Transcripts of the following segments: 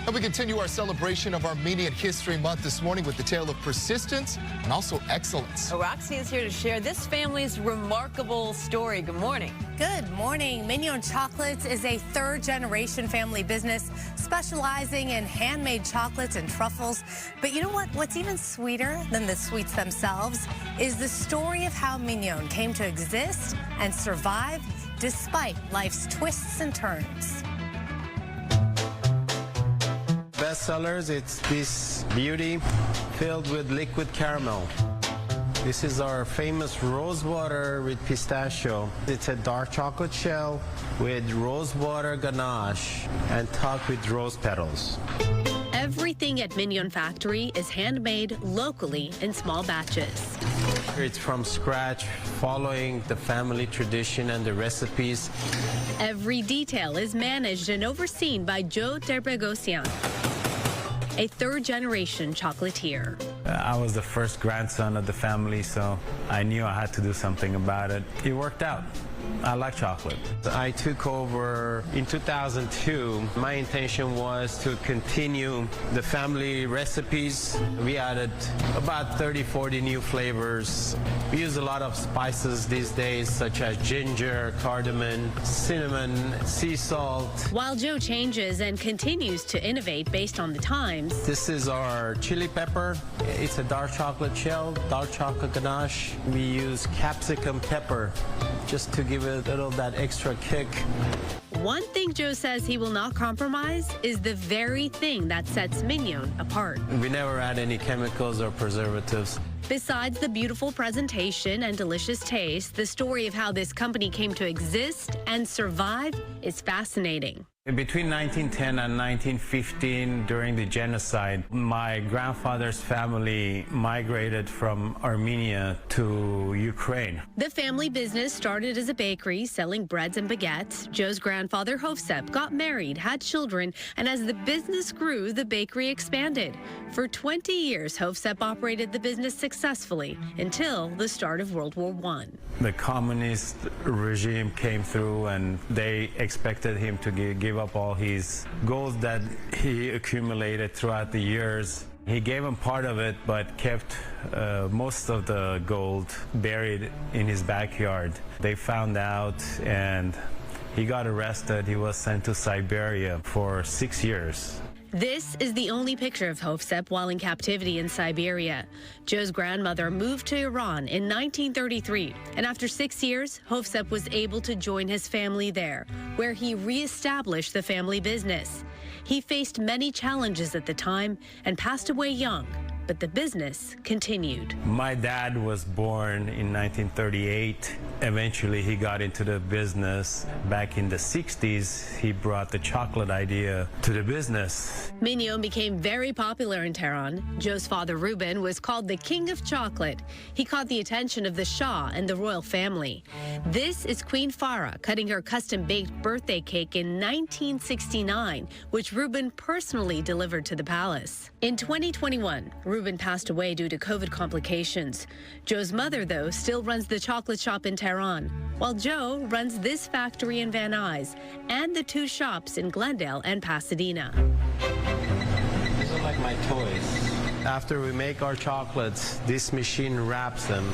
And we continue our celebration of Armenian History Month this morning with the tale of persistence and also excellence. Roxy is here to share this family's remarkable story. Good morning. Good morning. Mignon Chocolate is a third-generation family business specializing in handmade chocolates and truffles. But you know what? What's even sweeter than the sweets themselves is the story of how Mignon came to exist and survive despite life's twists and turns. Bestsellers, it's this beauty filled with liquid caramel. This is our famous rose water with pistachio. It's a dark chocolate shell with rose water ganache and topped with rose petals. Everything at Mignon Factory is handmade locally in small batches. It's from scratch, following the family tradition and the recipes. Every detail is managed and overseen by Joe Terbegosian, a third-generation chocolatier. I was the first grandson of the family, so I knew I had to do something about it. It worked out. I like chocolate. I took over in 2002. My intention was to continue the family recipes. We added about 30-40 new flavors. We use a lot of spices these days, such as ginger, cardamom, cinnamon, sea salt. While Joe changes and continues to innovate based on the times. This is our chili pepper. It's a dark chocolate shell, dark chocolate ganache. We use capsicum pepper just to give it a little that extra kick. One thing Joe says he will not compromise is the very thing that sets Mignon apart. We never add any chemicals or preservatives. Besides the beautiful presentation and delicious taste, the story of how this company came to exist and survive is fascinating. Between 1910 and 1915, during the genocide, my grandfather's family migrated from Armenia to Ukraine. The family business started as a bakery selling breads and baguettes. Joe's grandfather, Hovsep, got married, had children, and as the business grew, the bakery expanded. For 20 years, Hovsep operated the business successfully until the start of World War I. The communist regime came through and they expected him to give up all his gold that he accumulated throughout the years. He gave him part of it, but kept most of the gold buried in his backyard. They found out and he got arrested. He was sent to Siberia for 6 years. This is the only picture of Hovsep while in captivity in Siberia. Joe's grandmother moved to Iran in 1933, and after 6 years, Hovsep was able to join his family there, where he reestablished the family business. He faced many challenges at the time and passed away young, but the business continued. My dad was born in 1938. Eventually, he got into the business. Back in the 60s, he brought the chocolate idea to the business. Mignon became very popular in Tehran. Joe's father, Ruben, was called the King of Chocolate. He caught the attention of the Shah and the royal family. This is Queen Farah cutting her custom-baked birthday cake in 1969, which Ruben personally delivered to the palace. In 2021, Ruben passed away due to COVID complications. Joe's mother, though, still runs the chocolate shop in Tehran, while Joe runs this factory in Van Nuys and the 2 shops in Glendale and Pasadena. These are like my toys. After we make our chocolates, this machine wraps them.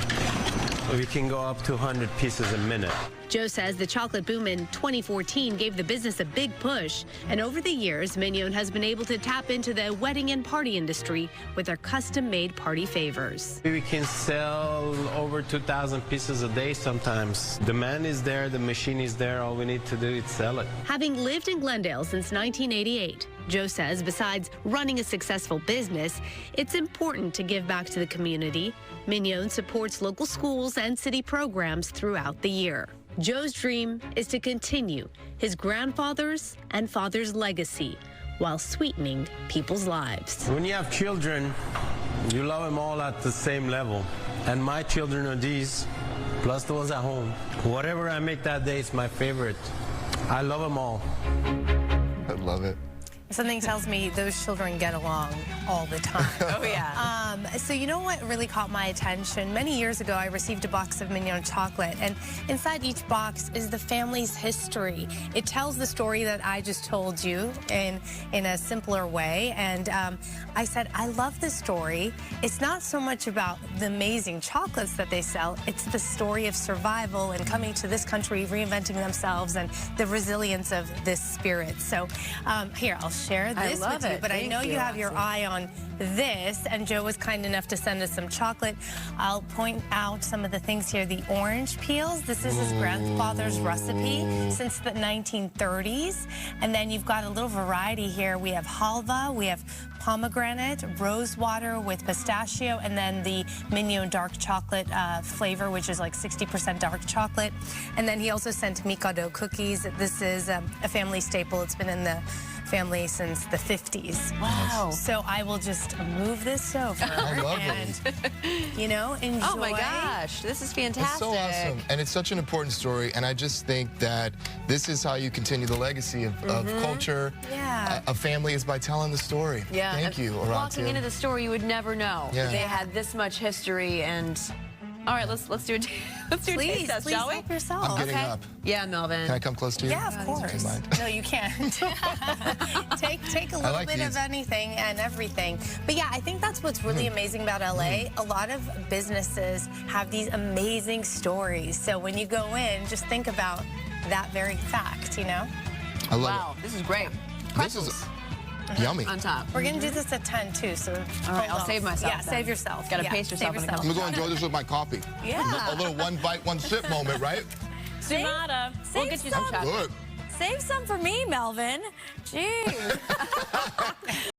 We can go up to 100 pieces a minute. Joe says the chocolate boom in 2014 gave the business a big push, and over the years, Mignon has been able to tap into the wedding and party industry with their custom-made party favors. We can sell over 2,000 pieces a day sometimes. Demand is there, the machine is there, all we need to do is sell it. Having lived in Glendale since 1988, Joe says besides running a successful business, it's important to give back to the community. Mignon supports local schools and city programs throughout the year. Joe's dream is to continue his grandfather's and father's legacy while sweetening people's lives. When you have children, you love them all at the same level. And my children are these, plus the ones at home. Whatever I make that day is my favorite. I love them all. I love it. Something tells me those children get along all the time. Oh, yeah. So you know what really caught my attention? Many years ago, I received a box of Mignon Chocolate, and inside each box is the family's history. It tells the story that I just told you in a simpler way, and I said, I love this story. It's not so much about the amazing chocolates that they sell, it's the story of survival and coming to this country, reinventing themselves, and the resilience of this spirit. So here, I'll share this with you, but I know you have your eye on this, and Joe was kind enough to send us some chocolate. I'll point out some of the things here. The orange peels, this is his grandfather's recipe since the 1930s. And then you've got a little variety here. We have halva, we have pomegranate, rose water with pistachio, and then the Mignon dark chocolate flavor, which is like 60% dark chocolate. And then he also sent Mikado cookies. This is a family staple. It's been in the family since the 50s. Wow. So I will just move this over and, you know, enjoy. Oh my gosh, this is fantastic. It's so awesome, and it's such an important story, and I just think that this is how you continue the legacy of culture. Yeah. A family is by telling the story. Yeah. Thank you, Orazio. Walking into the store, you would never know Yeah. they had this much history. And all right, let's do a taste test, shall we? Help yourself. I'm getting up. Yeah, Melvin. Can I come close to you? Yeah, of course. Mind? No, you can't. take a little like bit these. of anything and everything. But yeah, I think that's what's really amazing about LA. A lot of businesses have these amazing stories. So when you go in, just think about that very fact, you know? I love Wow, this is great. it. This is yummy. On top. We're going to do this at 10 too, so All right, I'll save myself. Yeah, then. save yourself. Gotta Yeah, pace yourself save when it I'm comes. gonna go enjoy this with my coffee. Yeah. A little one bite, one sip moment, right? Sonata, we'll get you some chocolate. Good. Save some for me, Melvin. Jeez.